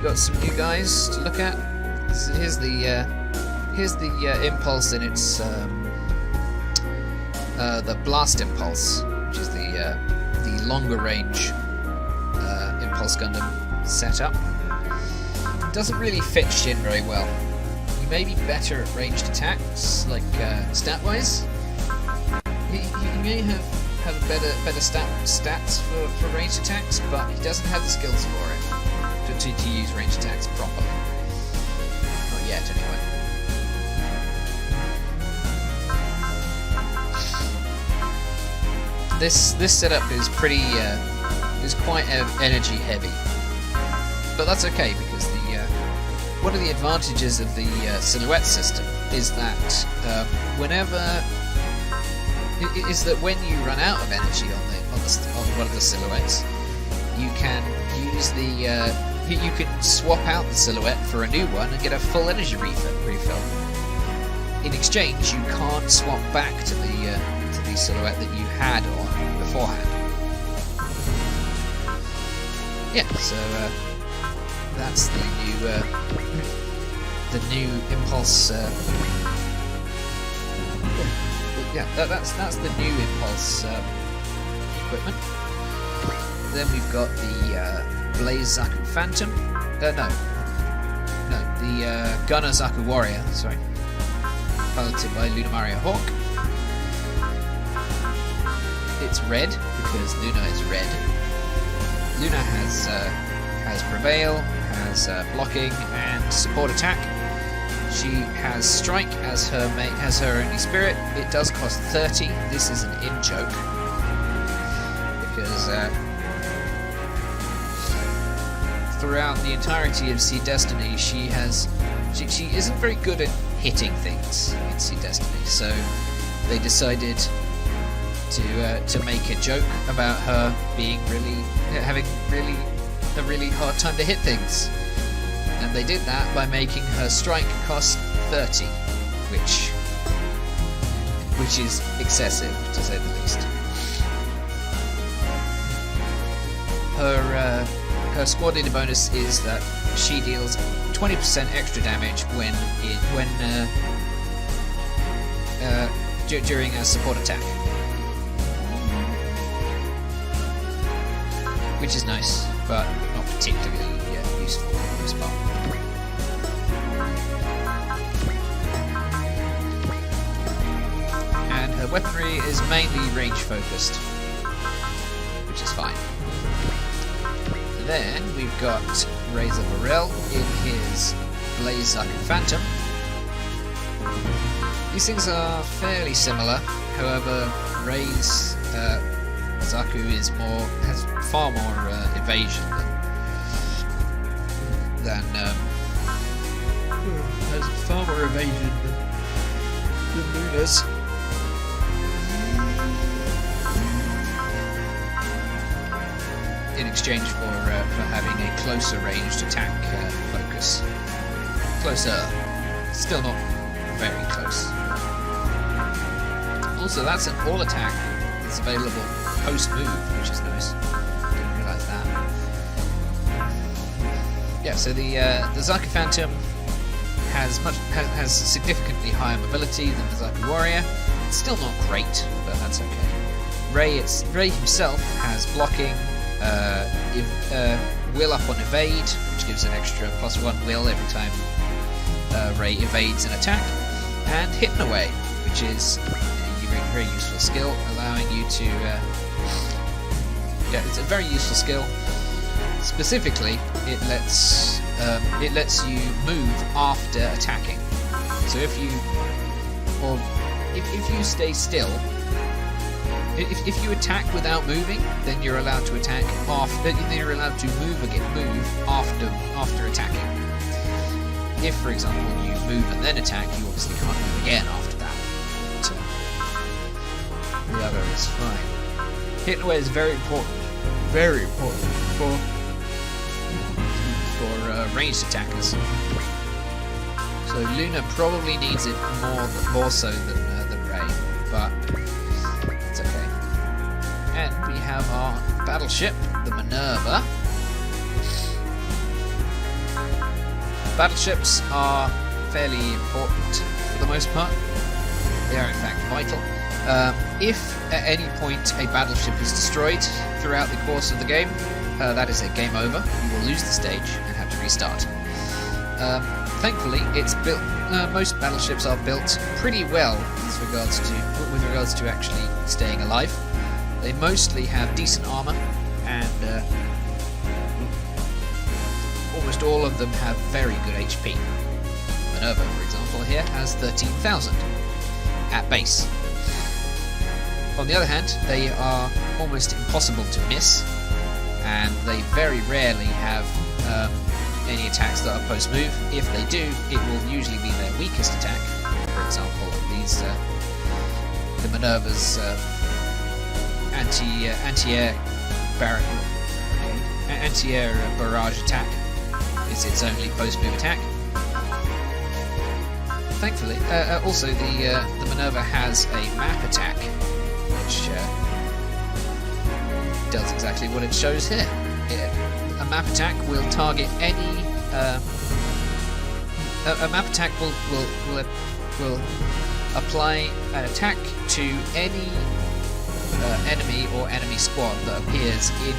got some new guys to look at. So here's the impulse in its the blast impulse, which is the longer range impulse Gundam setup. Doesn't really fit Shin very well. You may be better at ranged attacks, like stat-wise. He may have better stats for ranged attacks, but he doesn't have the skills for it to use ranged attacks properly. Not yet, anyway. This setup is is quite energy heavy, but that's okay because one of the advantages of the silhouette system is that when you run out of energy on one of the silhouettes, you can use you can swap out the silhouette for a new one and get a full energy refill. In exchange, you can't swap back to the silhouette that you had on beforehand. Yeah, so that's the new impulse. Yeah, that's the new impulse equipment. Then we've got the Blaze ZAKU Phantom. The Gunner ZAKU Warrior. Sorry, piloted by Lunamaria Hawke. It's red because Luna is red. Luna has Prevail, has blocking and support attack. She has Strike as her only spirit. It does cost 30. This is an in-joke because throughout the entirety of Sea Destiny, she isn't very good at hitting things in Sea Destiny. So they decided to make a joke about her having a really hard time to hit things. And they did that by making her strike cost 30, which is excessive, to say the least. Her squad leader bonus is that she deals 20% extra damage during a support attack, which is nice, but not particularly useful for this part. And her weaponry is mainly range focused, which is fine. Then we've got Rey Za Burrel in his Blaze ZAKU Phantom. These things are fairly similar, however Rey's ZAKU has far more evasion than Luna's. In exchange for having a closer ranged attack focus. Closer, still not very close. Also, that's an all attack that's available post move, which is nice. Didn't realise that. Yeah, so the ZAKU Phantom has significantly higher mobility than the ZAKU Warrior. It's still not great, but that's okay. Rey himself has blocking, will up on evade, which gives an extra +1 will every time Rey evades an attack, and hidden away, which is a very useful skill, allowing you to it's a very useful skill. Specifically, it lets you move after attacking. So if you stay still, if you attack without moving, then you're allowed to attack after. Then you're allowed to move after attacking. If, for example, you move and then attack, you obviously can't move again after that. So the other is fine. Hidden away is very important for ranged attackers. So Luna probably needs it more so than Rey, but it's okay. And we have our battleship, the Minerva. Battleships are fairly important for the most part. They are in fact vital. If at any point a battleship is destroyed throughout the course of the game, that is it, game over. You will lose the stage and have to restart. Thankfully, it's built. Most battleships are built pretty well with regards to actually staying alive. They mostly have decent armor, and almost all of them have very good HP. Minerva, for example, here has 13,000 at base. On the other hand, they are almost impossible to miss, and they very rarely have any attacks that are post-move. If they do, it will usually be their weakest attack. For example, the Minerva's anti-air barrage attack is its only post-move attack. Thankfully, also the Minerva has a map attack, which does exactly what it shows here. A map attack will target any. A map attack will apply an attack to any enemy or enemy squad that appears in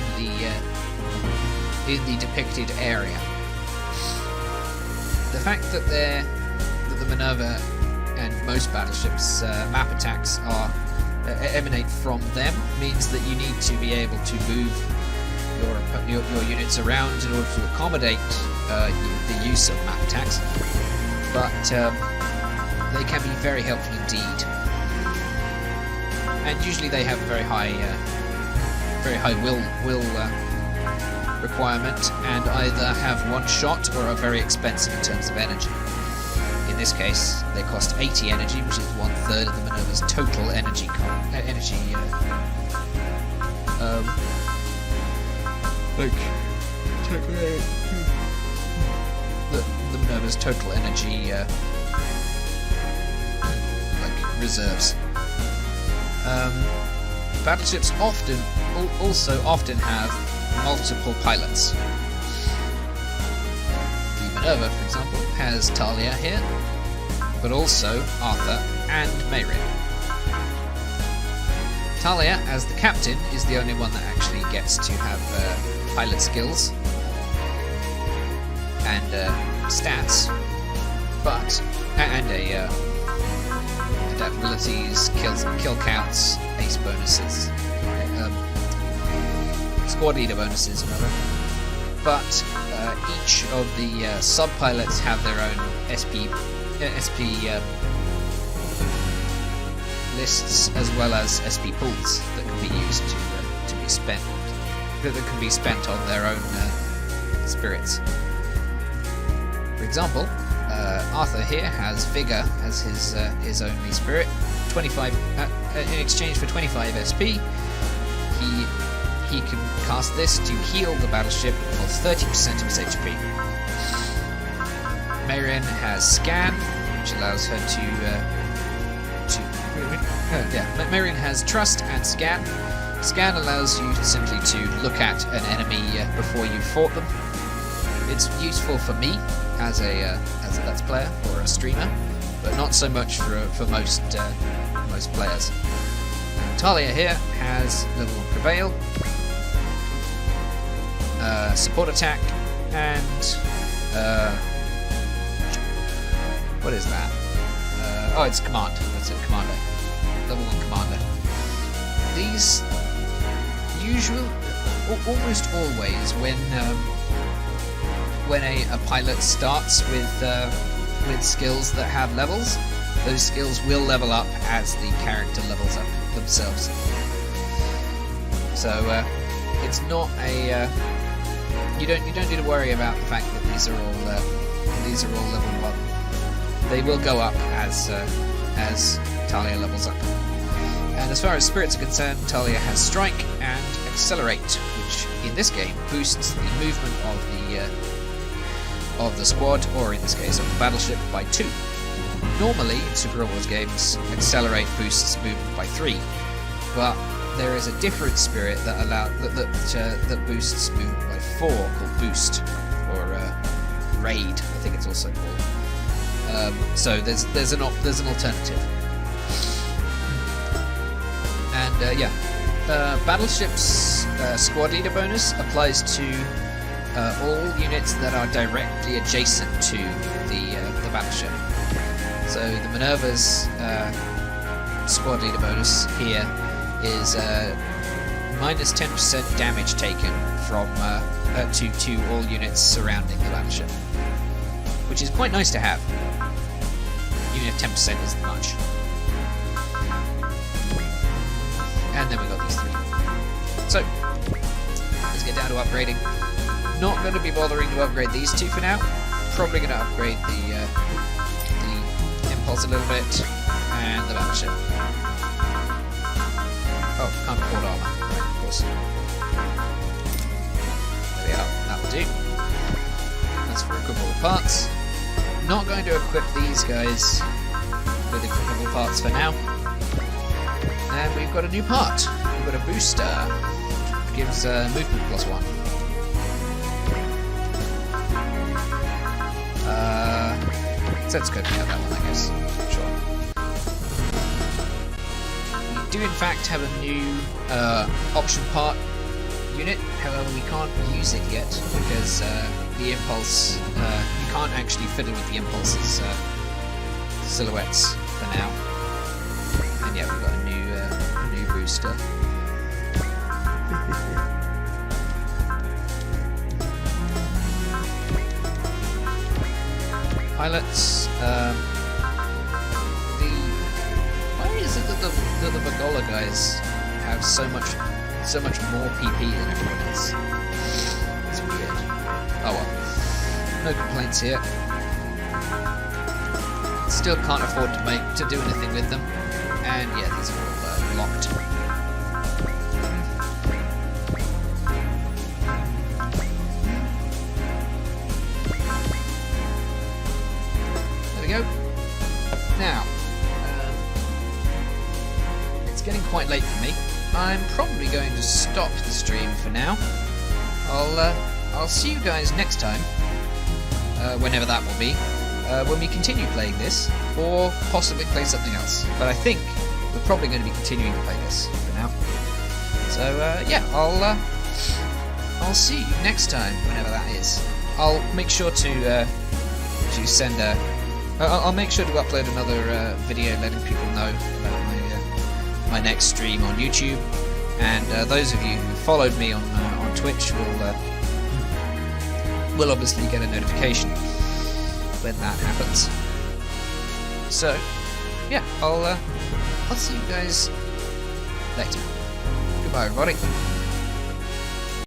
the depicted area. The fact that the Minerva and most battleships' map attacks emanate from them means that you need to be able to move your units around in order to accommodate the use of map attacks, but they can be very helpful indeed. And usually they have a very high will requirement, and either have one shot or are very expensive in terms of energy. In this case, they cost 80 energy, which is 1/3 of the Minerva's total energy. The Minerva's total energy reserves. Battleships also often have multiple pilots. The Minerva, for example, has Talya here, but also Arthur and Mayrin. Talya, as the captain, is the only one that actually gets to have pilot skills and stats, and adaptabilities, kill counts, ace bonuses, squad leader bonuses, rather. But each of the sub-pilots have their own SP lists, as well as SP pools that can be used to be spent. That can be spent on their own spirits. For example, Arthur here has Vigor as his only spirit. 25 in exchange for 25 SP. He can cast this to heal the battleship for 30% of its HP. Mayrin has Scan, which allows her Mayrin has Trust and Scan. Scan allows you simply to look at an enemy before you fought them. It's useful for me as a Let's Player or a streamer, but not so much for most players. Talya here has Level 1 Prevail, Support Attack, and what is that? Oh, it's Command. That's it, Commander. Level 1 Commander. These almost always when a pilot starts with skills that have levels, those skills will level up as the character levels up themselves. So it's not a you don't need to worry about the fact that these are all level 1. They will go up as Talya levels up. And as far as spirits are concerned, Talya has Strike and Accelerate, which in this game boosts the movement of the squad, or in this case of the battleship, by 2. Normally in Super Robot Wars games, Accelerate boosts movement by 3, but there is a different spirit that boosts movement by 4, called Boost, or Raid, I think think it's also called. So there's an alternative. And yeah, Battleship's squad leader bonus applies to all units that are directly adjacent to the battleship. So the Minerva's squad leader bonus here is minus 10% damage taken from to all units surrounding the battleship, which is quite nice to have, even if 10% isn't much. And then we got these 3. So let's get down to upgrading. Not going to be bothering to upgrade these 2 for now. Probably going to upgrade the impulse a little bit and the battleship. Oh, can't afford armor, right, of course. There we are, that'll do. That's for equipable parts. Not going to equip these guys with equipable parts for now. And we've got a new part. We've got a booster. Gives movement +1. Setsuko can have that one, I guess. Sure. We do in fact have a new option part unit, however we can't use it yet because the impulse, you can't actually fiddle with the impulse's silhouettes for now. And yeah, we've got a new booster. Pilots, why is it that the Virgola guys have so much more PP than everyone else? It's weird. Oh well, no complaints here. Still can't afford to do anything with them, and yeah, these are all locked. Now, it's getting quite late for me. I'm probably going to stop the stream for now. I'll see you guys next time, whenever that will be, when we continue playing this, or possibly play something else. But I think we're probably going to be continuing to play this for now. So yeah, I'll see you next time, whenever that is. I'll make sure to send a. I'll make sure to upload another video letting people know about my next stream on YouTube, and those of you who followed me on Twitch will obviously get a notification when that happens. So yeah, I'll see you guys later. Goodbye, everybody.